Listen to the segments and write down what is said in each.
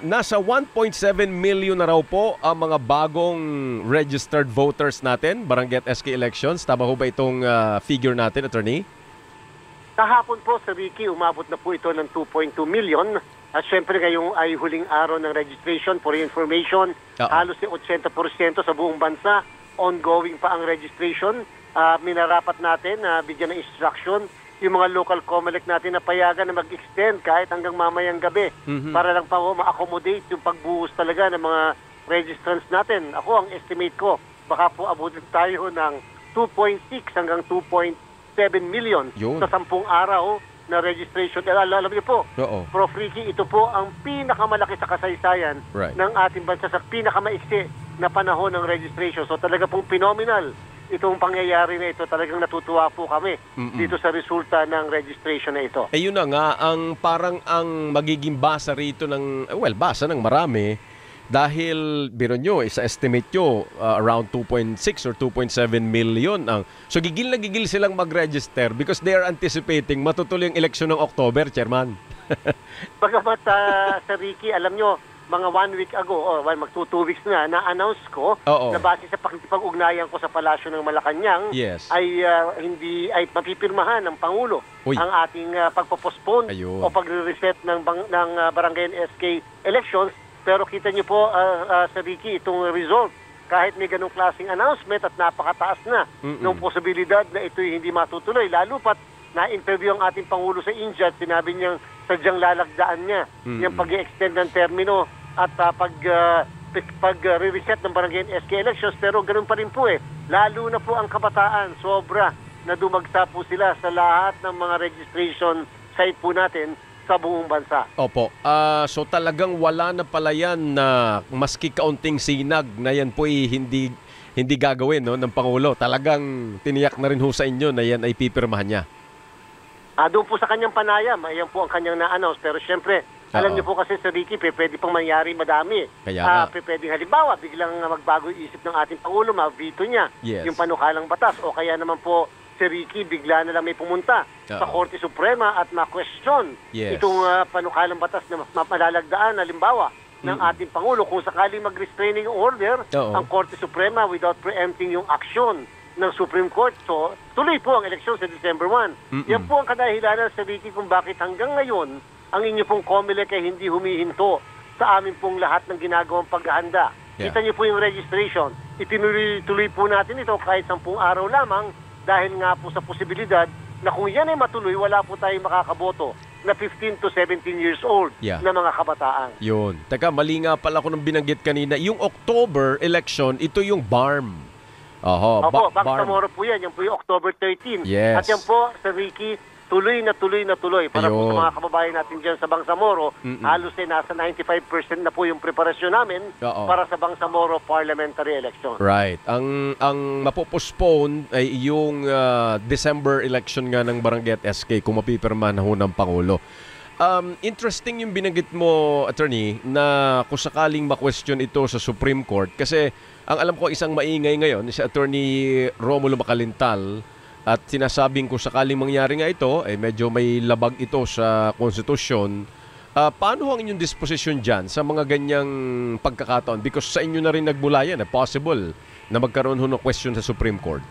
nasa 1.7 million na raw po ang mga bagong registered voters natin, Barangay at SK elections. Tama ho ba itong figure natin, Attorney? Kahapon po sa Ricky, umabot na po ito ng 2.2 million. At syempre ngayong ay huling araw ng registration. For information, halos 80% sa buong bansa. Ongoing pa ang registration. Minarapat natin na bigyan ng instruction yung mga local COMELEC natin na payagan na mag-extend kahit hanggang mamayang gabi para lang pa ma-accommodate yung pagbuhos talaga ng mga registrants natin. Ako, ang estimate ko, baka po abutin tayo ng 2.6 hanggang 2.7 million sa 10 araw na registration. Alam niyo po, Prof. Ricky, ito po ang pinakamalaki sa kasaysayan ng ating bansa sa pinakamaiksi na panahon ng registration. So talaga pong phenomenal itong pangyayari na ito. Talagang natutuwa po kami dito sa resulta ng registration na ito. Yun na nga, parang ang magiging basa rito ng, basa ng marami, dahil, biro nyo, sa estimate nyo, around 2.6 or 2.7 million. So gigil na gigil silang mag-register because they are anticipating matutuloy ang eleksyon ng October, Chairman. Bagamat sa Ricky, alam nyo, mga 1 week ago, mag 2 weeks na, na-announce ko na base sa pakikipag-ugnayan ko sa Palasyo ng Malacanang ay mapipirmahan ng Pangulo ang ating pagpo-postpone o pagre-reset ng Barangay and SK elections. Pero kita niyo po sa Ricky, itong result, kahit may ganong klaseng announcement at napakataas na ng posibilidad na ito'y hindi matutuloy. Lalo pat na-interview ang ating Pangulo sa India at sinabi niyang sadyang lalagdaan niya yung pag-extend ng termino at pag-reset ng Barangay and SK elections. Pero ganun pa rin po lalo na po ang kabataan, sobra na dumagsa po sila sa lahat ng mga registration site po natin sa buong bansa. Opo. So talagang wala na pala yan na maski kaunting sinag na yan po hindi gagawin ng Pangulo. Talagang tiniyak na rin ho sa inyo na yan ay pipirmahan niya. Doon po sa kanyang panayam, ayan po ang kanyang na-announce. Pero syempre, alam niyo po kasi sa Ricky, pwede pang mangyari madami. Pwede halimbawa, biglang magbago yung isip ng ating Pangulo, ma-veto niya yung panukalang batas. O kaya naman po, si Ricky, bigla na lang may pumunta sa Korte Suprema at ma-question itong panukalang batas na malalagdaan, halimbawa, ng ating Pangulo. Kung sakaling mag-restraining order ang Korte Suprema without preempting yung aksyon ng Supreme Court. So, tuloy po ang eleksyon sa December 1. Yan po ang kadahilanan sa Ricky kung bakit hanggang ngayon ang inyo pong COMELEC ay hindi humihinto sa amin pong lahat ng ginagawang paghahanda. Kita niyo po yung registration. Itinuloy po natin ito kahit 10 araw lamang dahil nga po sa posibilidad na kung yan ay matuloy, wala po tayong makakaboto na 15 to 17 years old na mga kabataan. Yun. Teka, mali nga pala ko nang binanggit kanina. Yung October election, ito yung BARM. Opo, Bangsamoro po yan. Yan po yung October 13. At yan po, sa Ricky, tuloy na tuloy. Para po sa mga kababayan natin dyan sa Bangsamoro, halos nasa 95% na po yung preparasyon namin para sa Bangsamoro parliamentary election. Right. Ang mapopostpone ay yung December election nga ng Barangay at SK kung mapipirma na ho ng Pangulo. Interesting yung binanggit mo, Attorney, na kung sakaling ma-question ito sa Supreme Court kasi ang alam ko isang maingay ngayon si Attorney Romulo Macalintal at sinasabing kung sakaling mangyari nga ito, medyo may labag ito sa konstitusyon. Paano ang inyong disposition dyan sa mga ganyang pagkakataon? Because sa inyo na rin nagbula yan, possible na magkaroon ho ng question sa Supreme Court.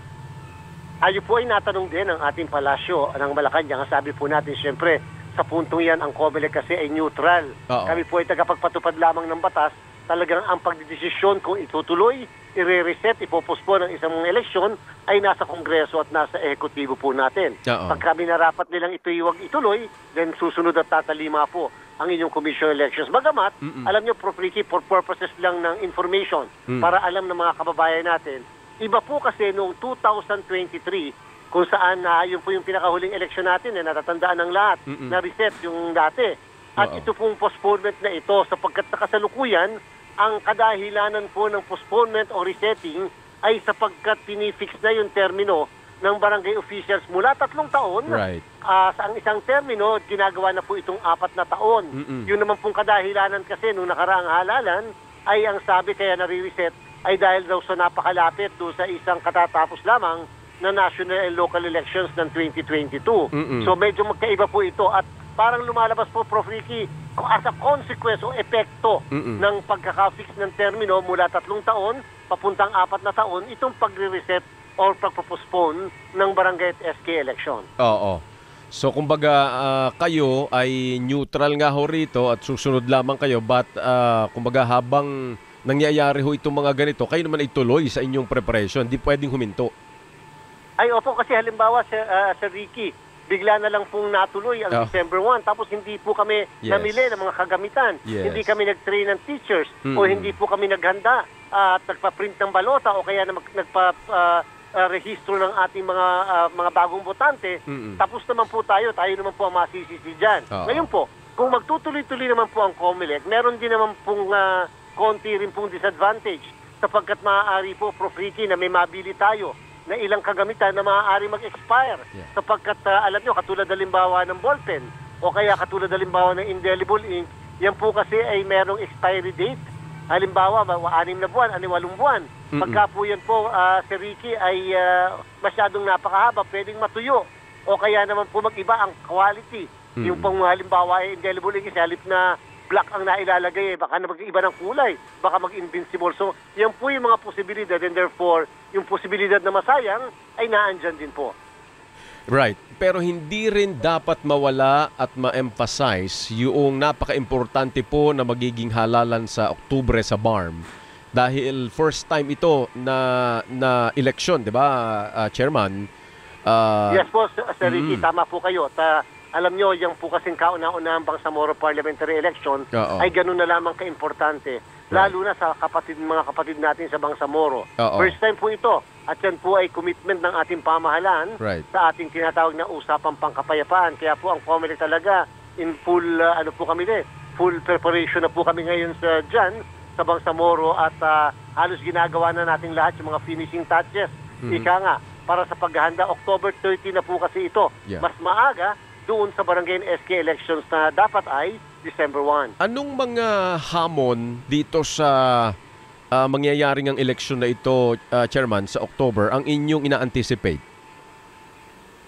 Ayun po ay natanong din ang ating Palasyo ng Malacanang. Sabi po natin, siyempre, sa puntong yan, ang COMELEC kasi ay neutral. Kami po ay tagapagpatupad lamang ng batas. Talagang ang pagdidesisyon kung itutuloy, i-reset, ipopospon ng isang eleksyon ay nasa Kongreso at nasa Ehekutibo po natin. Pag kami narapat nilang huwag ituloy, then susunod at tatalima po ang inyong Commission Elections. Bagamat, alam nyo, Prof. Ricky, for purposes lang ng information, para alam ng mga kababayan natin, iba po kasi noong 2023, kung saan yun po yung pinakahuling eleksyon natin, natatandaan ng lahat, na reset yung dati. At ito pong postponement na ito, sapagkat sa kasalukuyan, ang kadahilanan po ng postponement o resetting ay sapagkat pinifix na yung termino ng barangay officials mula 3 taon sa ang isang termino, ginagawa na po itong 4 na taon. Yun naman pong kadahilanan kasi nung nakaraang halalan ay ang sabi kaya nare-reset ay dahil daw sa napakalapit doon sa isang katatapos lamang na national and local elections ng 2022. So medyo magkaiba po ito at parang lumalabas po, Prof. Ricky, as a consequence o epekto ng pagkaka-fix ng termino mula 3 taon papuntang 4 na taon, itong pagre-reset or pagpo-postpone ng barangay at SK election. Oo. So kumbaga kayo ay neutral nga ho rito at susunod lamang kayo, but kumbaga habang nangyayari ho itong mga ganito, kayo naman ituloy sa inyong preparation, hindi pwedeng huminto. Ay opo, kasi halimbawa Sir Ricky, bigla na lang pong natuloy ang December 1, tapos hindi po kami namili ng mga kagamitan, hindi kami nag-train ng teachers, o hindi po kami naghanda at nagpa-print ng balota o kaya na rehistro ng ating mga bagong botante, tapos naman po tayo naman po ang masisisi dyan. Ngayon po, kung magtutuloy-tuloy naman po ang COMELEC, meron din naman pong konti rin pong disadvantage sapagkat maaari po, Prof. Ricky, na may mabili tayo na ilang kagamitan na maaari mag-expire sapagkat alam nyo, katulad halimbawa ng ballpen o kaya katulad halimbawa ng indelible ink, yan po kasi ay merong expiry date. Halimbawa, 6 na buwan, 8 buwan. Pagka po yan po, Sir Ricky, ay masyadong napakahaba, pwedeng matuyo. O kaya naman po mag-iba ang quality. Yung pong halimbawa ay indelible ink, halip na black ang nailalagay, baka na mag-iba ng kulay, baka mag-invincible. So, yan po yung mga posibilidad, and therefore, yung posibilidad na masayang ay naandyan din po. Right. Pero hindi rin dapat mawala at ma-emphasize yung napaka-importante po na magiging halalan sa Oktubre sa BARM. Dahil first time ito na election, di ba, Chairman? Yes po, Sir Ricky, tama po kayo. Alam nyo, yung po kasing kauna-unahang Bangsamoro parliamentary election ay ganun na lamang ka-importante. Lalo na sa mga kapatid natin sa Bangsamoro. First time po ito. At yan po ay commitment ng ating pamahalaan sa ating tinatawag na usapang pangkapayapaan. Kaya po ang COMELEC talaga in full, full preparation na po kami ngayon dyan sa Bangsamoro at halos ginagawa na natin lahat yung mga finishing touches. Ika nga, para sa paghahanda, October 30 na po kasi ito. Mas maaga doon sa barangay SK elections na dapat ay December 1. Anong mga hamon dito sa mangyayaring ang eleksyon na ito, Chairman, sa October, ang inyong ina-anticipate?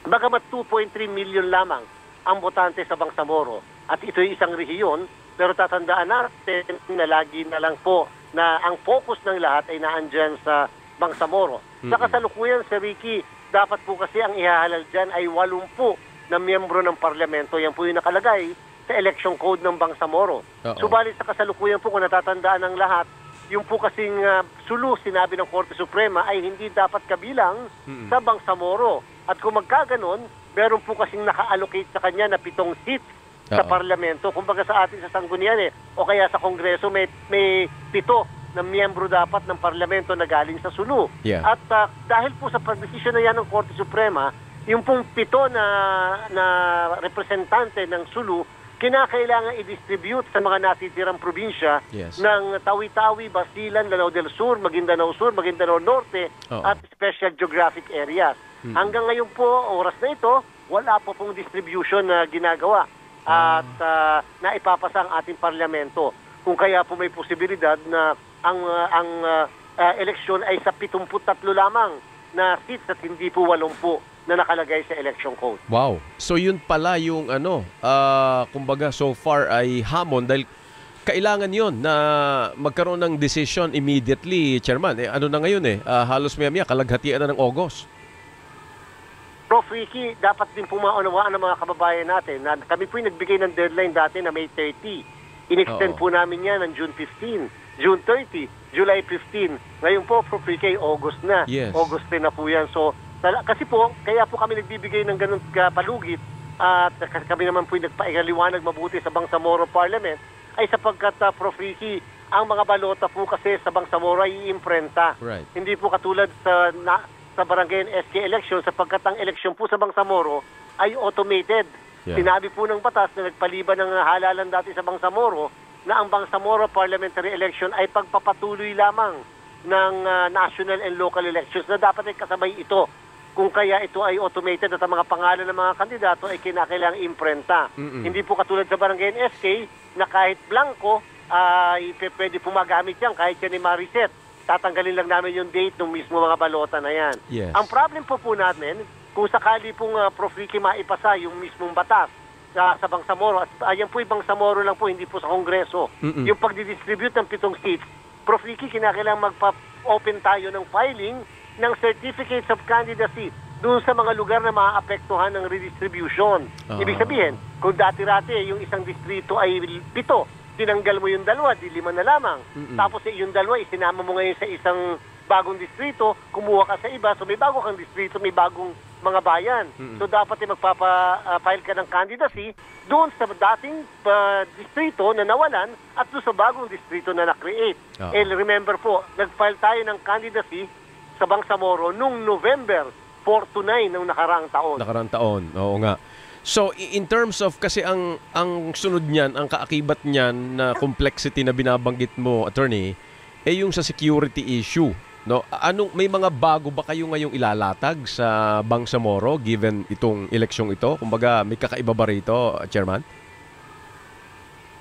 Bagamat 2.3 million lamang ang botante sa Bangsamoro at ito'y isang rehiyon, pero tatandaan natin na lagi na lang po na ang focus ng lahat ay naandyan sa Bangsamoro. Sa kasalukuyan, Sir Ricky, dapat po kasi ang ihahalal dyan ay 80 na miyembro ng parlamento. Yan po yung nakalagay sa election code ng Bangsamoro. Subalit sa kasalukuyan po, kung natatandaan ng lahat, yung po kasing sulu, sinabi ng Korte Suprema, ay hindi dapat kabilang sa Bangsamoro. At kung magkaganon, meron po kasing naka-allocate sa kanya na 7 seats sa parlamento. Kumbaga sa atin sa Sanggunian o kaya sa Kongreso, may 7 na miyembro dapat ng parlamento na galing sa sulu. At dahil po sa pagdesisyon na yan ng Korte Suprema, yung pong 7 na representante ng sulu, kinakailangan i-distribute sa mga natitirang probinsya ng Tawi-Tawi, Basilan, Lanao del Sur, Maguindanao Sur, Maguindanao Norte at special geographic areas. Hanggang ngayon po, oras na ito, wala po pong distribution na ginagawa at naipapasa ang ating parlamento. Kung kaya po may posibilidad na ang eleksyon ay sa 73 lamang na seats at hindi po 80 na nakalagay sa election code. Wow. So yun pala yung kumbaga so far ay hamon dahil kailangan yun na magkaroon ng decision immediately, Chairman. Ano na ngayon halos maya-maya kalaghatian na ng August. Prof. Ricky, dapat din po maunawaan ng mga kababayan natin na kami po yung nagbigay ng deadline dati na May 30. In-extend po namin yan ng June 15, June 30, July 15. Ngayon po, Prof. Ricky, August na. August 10 na po yan. So, kasi po, kaya po kami nagbibigay ng ganun palugit at kami naman po nagpaigaliwanag mabuti sa Bangsamoro Parliament ay sapagkat, Prof. Ricky, ang mga balota po kasi sa Bangsamoro ay iimprenta. Hindi po katulad sa barangay SK election sapagkat ang eleksyon po sa Bangsamoro ay automated. Sinabi po ng batas na nagpaliban ng halalan dati sa Bangsamoro na ang Bangsamoro Parliamentary Election ay pagpapatuloy lamang ng national and local elections na dapat ay kasabay ito. Kung kaya ito ay automated at ang mga pangalan ng mga kandidato ay kinakailangang imprenta. Hindi po katulad sa barangay SK na kahit blanco ay pwede po magamit yan kahit yan ay ma-reset. Tatanggalin lang namin yung date ng mismo mga balota na yan. Ang problem po natin, kung sakali pong Prof. Ricky maipasa yung mismong batas sa Bangsamoro. At yan po yung Bangsamoro lang po, hindi po sa Kongreso. Yung pagdidistribute ng 7 seats, Prof. Ricky, kinakailangan magpa-open tayo ng filing ng certificates of candidacy doon sa mga lugar na maaapektuhan ng redistribution. Ibig sabihin, kung dati-rati yung isang distrito ay 7, tinanggal mo yung 2, di 5 na lamang. Tapos yung 2, isinama mo ngayon sa isang bagong distrito, kumuha ka sa iba, so may bago kang distrito, may bagong mga bayan. So dapat magpapa-file ka ng candidacy doon sa dating distrito na nawalan at doon sa bagong distrito na na-create. Remember po, nag-file tayo ng candidacy sa Bangsamoro noong November 4 to 9 ng nakaraang taon. Nakaraang taon, oo nga. So, in terms of, kasi ang sunod niyan, ang kaakibat niyan na complexity na binabanggit mo, attorney, yung sa security issue. No? May mga bago ba kayo ngayong ilalatag sa Bangsamoro given itong eleksyong ito? Kumbaga, may kakaiba ba rito, Chairman?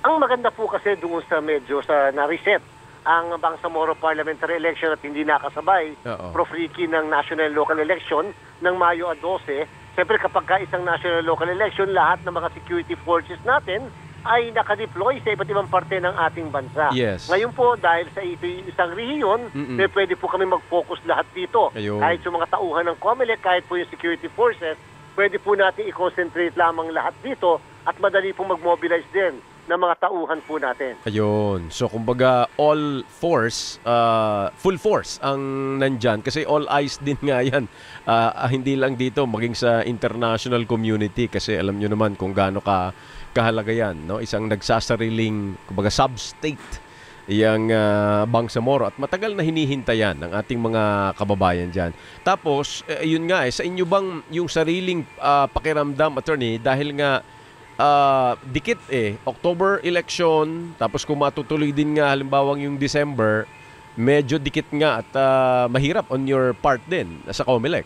Ang maganda po kasi doon sa medyo sa na-reset ang Bangsamoro parliamentary election at hindi nakasabay, Prof. Ricky, ng national local election ng Mayo 12. Siyempre kapag ka isang national local election, lahat ng mga security forces natin ay nakadeploy sa iba't ibang parte ng ating bansa. Yes. Ngayon po, dahil sa ito isang rehiyon, pwede po kami mag-focus lahat dito. Ayun. Kahit sa mga tauhan ng COMELEC, kahit po yung security forces, pwede po natin i-concentrate lamang lahat dito at madali po mag-mobilize din ng mga tauhan po natin. Ayun. So, kumbaga, all force, full force ang nandyan. Kasi all eyes din nga yan. Hindi lang dito, maging sa international community. Kasi alam nyo naman kung gaano kahalaga yan. No? Isang nagsasariling, kumbaga, sub-state yung Bangsamoro. At matagal na hinihintayan ng ating mga kababayan dyan. Tapos, yun nga, sa inyo bang yung sariling pakiramdam, attorney, dahil nga dikit October election, tapos kung matutuloy din nga halimbawa yung December, medyo dikit nga at mahirap on your part din sa COMELEC.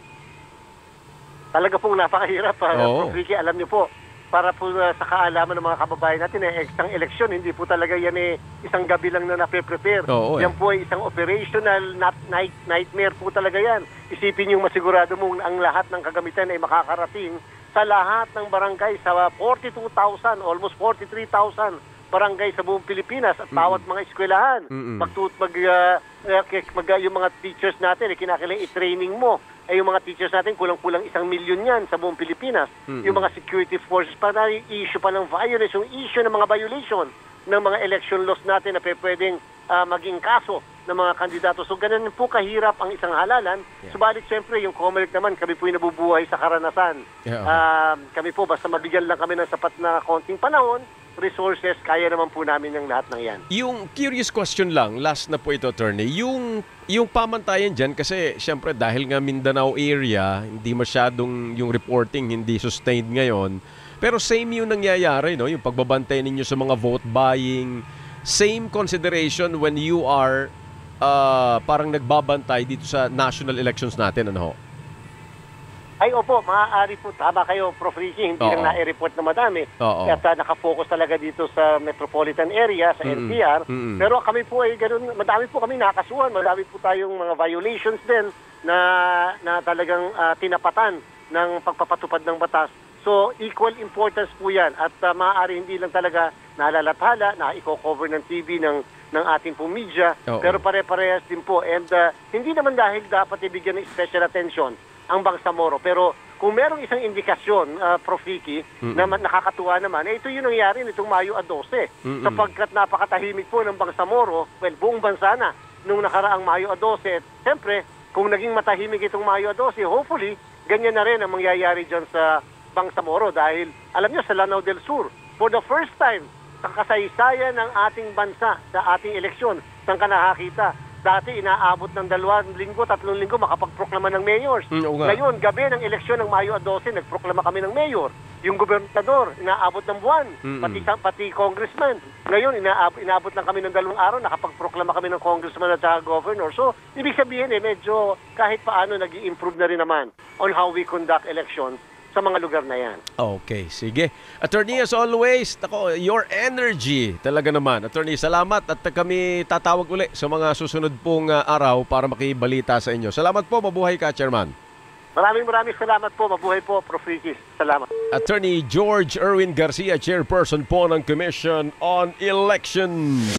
Talaga pong napakahirap, Prof. Ricky, alam niyo po, para po sa kaalaman ng mga kababayan natin, isang eleksyon, hindi po talaga yan isang gabi lang na nape-prepare. Yan po ay isang operational nightmare po talaga yan. Isipin yung masigurado mong ang lahat ng kagamitan ay makakarating sa lahat ng barangay sa 42,000, almost 43,000 barangay sa buong Pilipinas at bawat mga eskwelahan. Yung mga teachers natin, kinakailangan i-training mo. Yung mga teachers natin, kulang-kulang 1 milyon yan sa buong Pilipinas. Yung mga security forces, para issue pa ng violence, yung issue ng mga violation ng mga election laws natin na pwedeng maging kaso ng mga kandidato. So ganun po kahirap ang isang halalan. Subalit siyempre yung COMELEC naman, kami po yung nabubuhay sa karanasan. Kami po, basta mabigyan lang kami ng sapat na konting panahon, resources, kaya naman po namin ng lahat ng yan. Yung curious question lang, last na po ito, attorney, yung pamantayan dyan, kasi siyempre dahil nga Mindanao area, hindi masyadong yung reporting, hindi sustained ngayon, pero same yung nangyayari, no? Yung pagbabantay ninyo sa mga vote buying, same consideration when you are parang nagbabantay dito sa national elections natin, ano ho? Ay, opo, maaari po. Tama kayo, Prof. Ricky. Hindi lang na-report na madami. At nakafocus talaga dito sa metropolitan area, sa NCR. Pero kami po ay ganun, madami po kami nakasuhan. Madami po tayong mga violations din na talagang tinapatan ng pagpapatupad ng batas. So, equal importance po yan. At maaari hindi lang talaga nalalathala, na i-cover ng TV ng ating po media. Pero pare-parehas din po. And hindi naman dahil dapat ibigyan ng special attention ang Bangsamoro. Pero kung merong isang indikasyon, Prof. Ricky, na nakakatuwa naman, ito yung nangyari nitong Mayo 12. Sapagkat napakatahimik po ng Bangsamoro, well, buong bansa na, nung nakaraang Mayo 12. Siyempre, kung naging matahimik itong Mayo 12, hopefully, ganyan na rin ang mangyayari dyan sa Bangsamoro. Dahil, alam nyo, sa Lanao del Sur, for the first time, sa kasaysayan ng ating bansa, sa ating eleksyon, saan ka nakakita? Dati inaabot ng 2 linggo, 3 linggo makapagproklama ng mayors. Ngayon, gabi ng eleksyon ng Mayo 12, nagproklama kami ng mayor. Yung gobernador, inaabot ng buwan, pati congressman. Ngayon, inaabot lang kami ng 2 araw, nakapagproklama kami ng congressman at saka governor. So, ibig sabihin medyo kahit paano nag-i-improve na rin naman on how we conduct elections sa mga lugar na yan. Okay, sige. Attorney, as always, your energy talaga naman. Attorney, salamat at kami tatawag uli sa mga susunod pong araw para makibalita sa inyo. Salamat po, mabuhay ka, Chairman. Maraming salamat po. Mabuhay po, Prof. Ricky. Salamat. Attorney George Erwin Garcia, Chairperson po ng Commission on Elections.